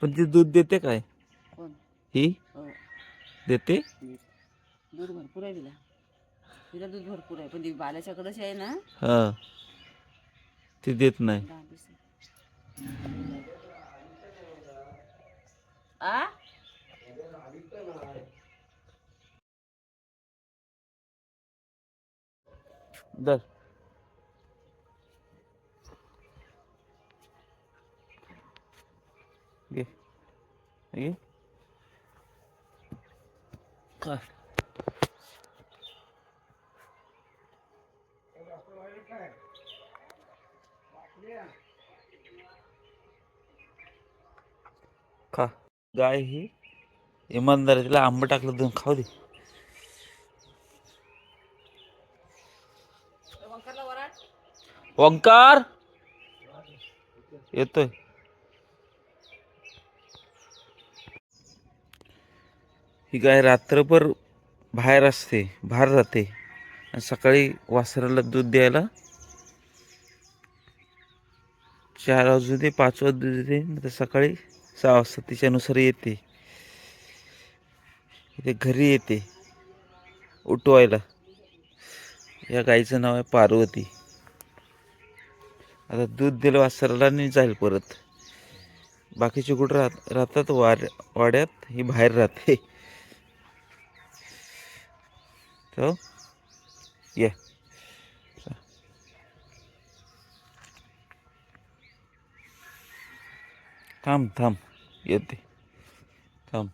पण ती दूध देते काय? कोण? ही हो, देते. दूध भरपूर आहे तिला. तिला दूध भरपूर आहे, पण ती बाल्याच्याकडे आहे ना. हा, ती देत नाही. 10-20 आ दर घे घे काय. खा. गाय ही इमानदार आहे, तिला आंबट टाकलं दोन खाऊ दे. ओंकार येतोय. ही गाय रात्रभर बाहेर असते, बाहेर जाते आणि सकाळी वासराला दूध द्यायला 4 वाजू दे 5 वाजू दे, तर सकाळी 6 वाजता तिच्यानुसार येते. इथे घरी येते उठवायला. या गाईचं नाव आहे पार्वती. आता दूध दिलं वासराला आणि जाईल परत. बाकीचे कुठं राहतात वाड्यात, ही बाहेर राहते. तो ये थांब थांब येते थांब.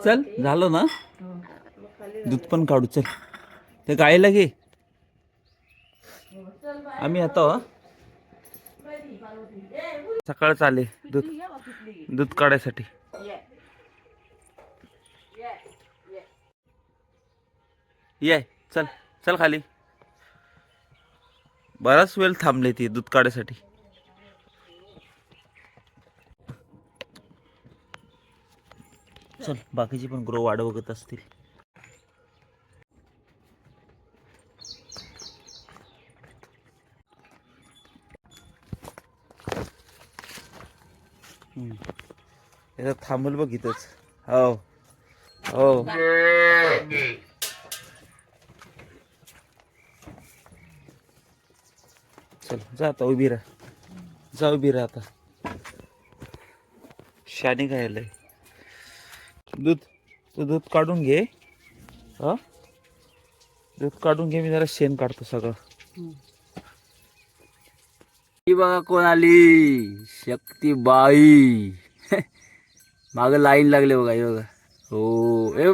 चल झालं ना, दूध पण काढू. चल ते गायला घे, आम्ही येतो. सकाळ चाले दूध दूध काढायसाठी. ये चल चल खाली. बराच वेळ थांबले ती दूध काढायसाठी. चल बाकीची पण ग्रो वाढ बघत असतील. याचा थांबल बघ इथंच. हो हो चल जा आता उभी राहा. जा उभी राहा आता. शानी खायला दूध. तू दूध काढून घे. हा दूध काढून घे, मी जरा शेण काढतो सगळं. ही बघा कोण आली, शक्तीबाई. माग लाईन लागले बघा, हे बघा. हो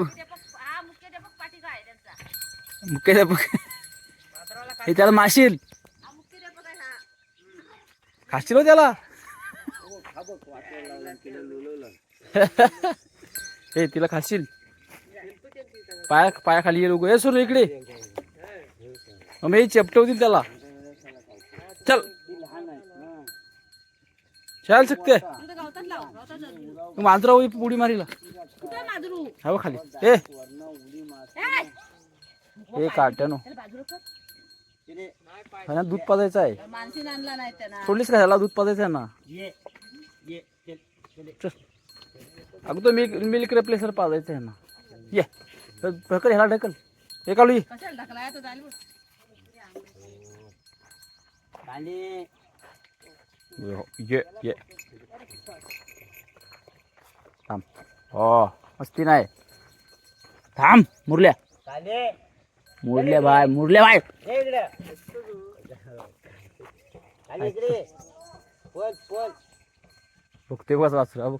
मुख्याध्यापक हे त्याला माशील खाशील हो त्याला. हे तिला खाशील. पायाखाली ये लोक. सोड इकडे, मी चेपटवतील त्याला. चल चल शकते मांजरा उडी मारीला. हा खाली हे काट्यानो दूध पाजायचं आहे. सोडलीस का ह्याला? दूध पाजायचं आहे ना. अगं तो मिल्क रिप्लेसर पाजायचं आहे ना. ये ढकल ह्याला, ढकल. हे काढू ये थांब. हो मस्ती नाही. थांब मुरल्या. मुरल्या बाय, मुरल्या बाय. बघते बस वाचरा बघ.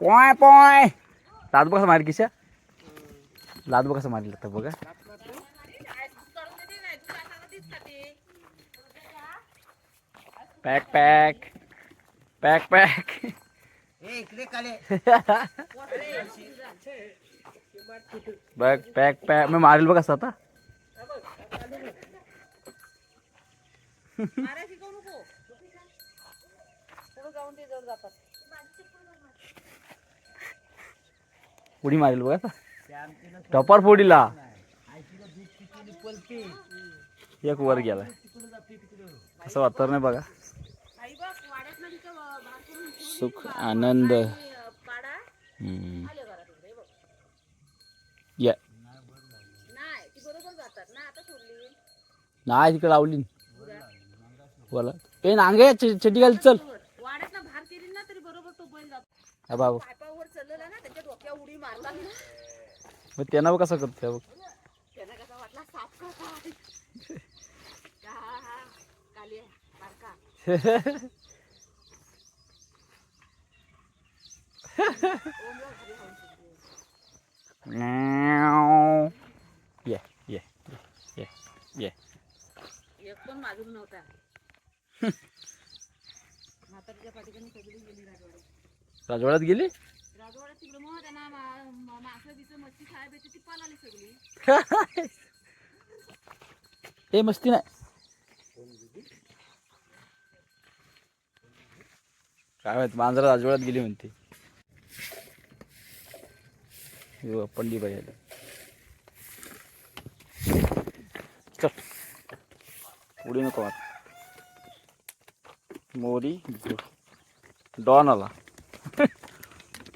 पोय पोय लाद बघा मारी किशा. लाद बघा कसं मारली तर बघा. Pack pack pack pack. बघ पॅक पॅक मी मारेल बघ असं आता. उडी मारेल बघ आता. टपर फोडीला एक वर गेलाय. असं वातावरण आहे बघा. आई बघ वाड्यात ना तिथं भात करून ठेवली, सुख आनंद. पाडा हम्म. आले घरात इकडे बघ. या नाही ती बरोबर जातात ना, आता सोडली नाही तिकडे लावली बोला. ए नांगे चड्डी घाल चल. वाड्यात ना भार केली ना तरी बरोबर तो बैल जातो. हा बाबा पायपावर चाललेला ना, त्याच्या डोक्या उडी मारला ना, मग त्यांना बघ कसं करते बघ. त्यांना कसा वाटला साप कसा काली बारका. ये ये ये ये. एक पण माजून नव्हता. म्हातारीच्या पाठीकडे सगळी गेली राजवाड्यात. राजवाड्यात गेली. राजवाड्यात तिकडे मग त्यांना मासं बिसं मच्छी खायला भेटते, ती पळाली सगळी. ए मस्ती नाही. काय माहित मांजरा राजवाड्यात गेली म्हणते. पंडी बाई आली. चल उडी नको मार. मोरी डॉन आला.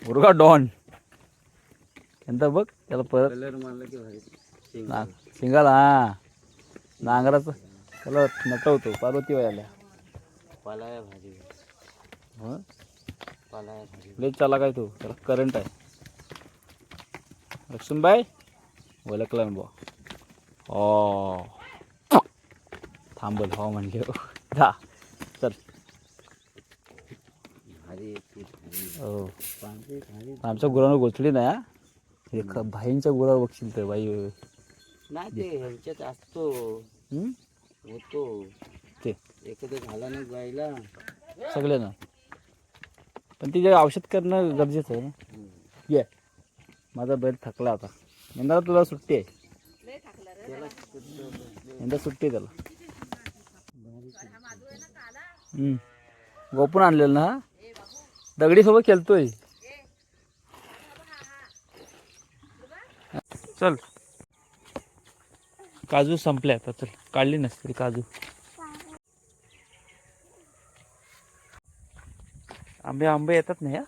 मुर्गा डॉन. नंतर बघ त्याला परत कलर मारला की भारी. शिंगाला हा नांगराचं त्याला नटवतो. पार्वती बाई आल्या. पालाया भारी. हं पालाया भारी. लय चाला काय तो त्याला करंट आहे. लक्ष्मीबाई ओळखला मी बुवा. ओ थांबल हो म्हणले. जा चल. भारी येते भारी. हो पांढरी भारी. आमच्या गुरांवर गोचली नाही हा. हे भाईंच्या गुरावर बघशील तर बाई. नाही ते ह्यांच्यात असतो हं? होतो ते एखादं झाला नाही जायला. सगळे ना पण तिचे औषध करणं गरजेचं आहे ना. ये माझा बैल थकला आता. यंदा तुला सुट्टी आहे. लय टाकला रे. त्याला यंदा सुट्टी आहे त्याला. गोपून आणलेलं ना. दगडी सोबत खेळतोय. चल काजू संपले आता. चल काढली नसतील काजू. आंबे आंबे येतात नाही हा.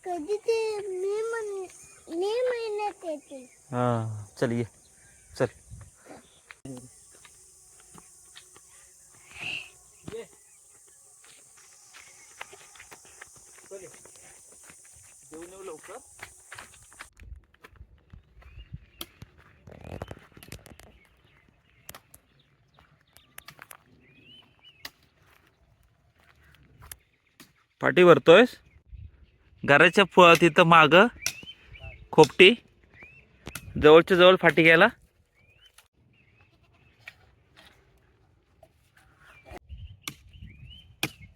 कधी ते मे महिन्यात येते. हा चल ये चल. लवकर पाठी भरतोयस. घराच्या तिथं माग खोपटी जवळच्या जवळ फाटी घ्यायला.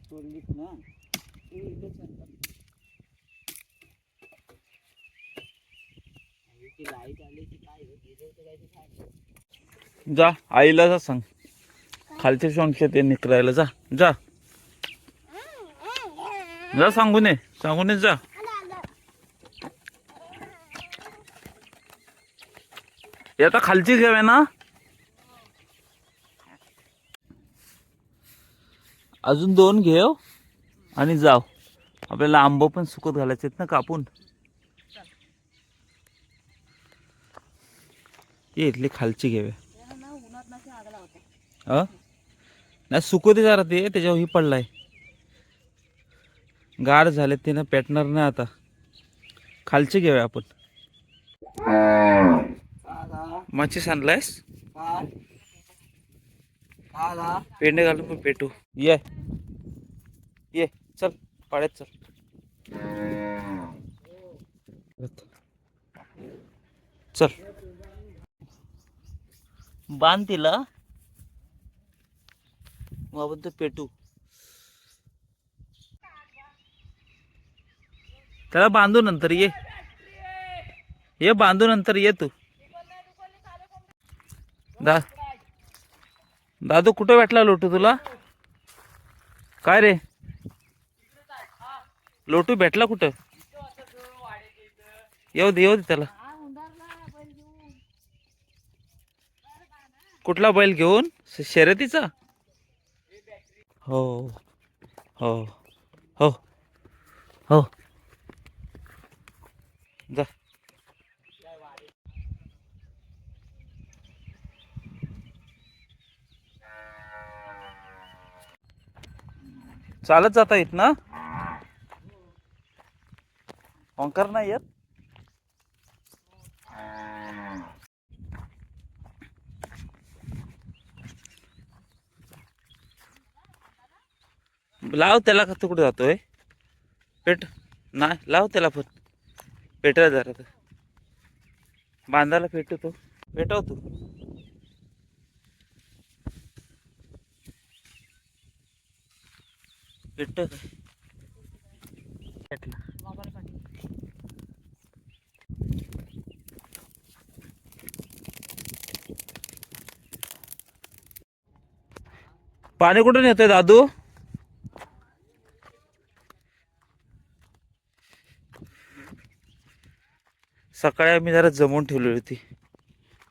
तोडलीत ना. लाईट आली की काय जा आईला जा सांग. खालचे शोंठे ते निकरायला जा जा जा. सांगून ये जा. हे आता खालची घेऊया ना. अजून 2 घेव आणि जाव. आपल्याला आंबो पण सुकत घालायचे आहेत ना कापून. ये इथली खालची घेऊया. नाही सुकू दे जरा. ते त्याच्यावर ही पडलाय. गार झाले ते ना पेटणार नाही आता. खालची घेऊया आपण. माची सांडलायस. पेंडे घालून पण पेटू. ये ये चल पाड्यात चल. चल बांध तिला. मग आपण ते पेटू. त्याला बांधू नंतर ये बांधू नंतर ये तू. दादू कुठं भेटला लोटू तुला. काय रे लोटू भेटला कुठं. येऊ दे त्याला. कुठला बैल घेऊन शर्यतीचा? हो हो हो हो जा. चालत जाता येत ना? ओंकार नाही येत. लाव त्याला का तू कुठे जातोय? पेट नाही लाव त्याला पण पेटवा जरा तर. बांधायला पेटवतो पेटव तू. पेटव पाणी कुठून येतोय दादू? सकाळी आम्ही जरा जमवून ठेवली होती.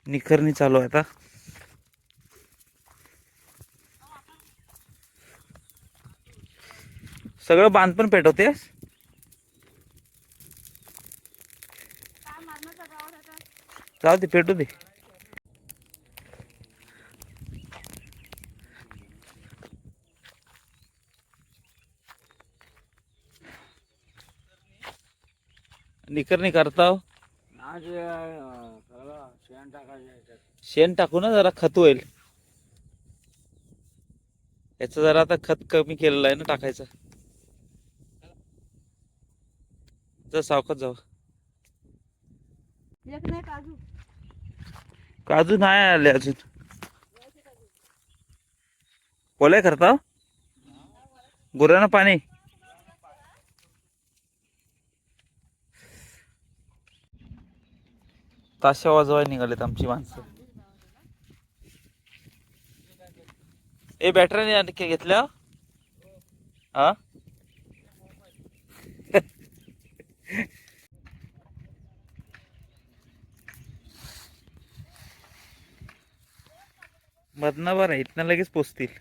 निखरणी चालू आहे आता. सगळं बांध पण पेटवतेस? जाऊ दे पेटू दे. निखरणी करता आज शेण टाकायचं. शेण टाकू ना जरा खत होईल. याच जरा आता खत कमी केलेलं आहे ना टाकायचं. जर सावकाश जाऊ. एक नाही काजू. काजू नाही आले अजून. कोले करता गुरांना पाणी. ताशा वाजवाय निघालेत आमची माणसं. ए बॅटरी आणखी घेतल्या हा. मधनं बरं इथनं लगेच पोचतील.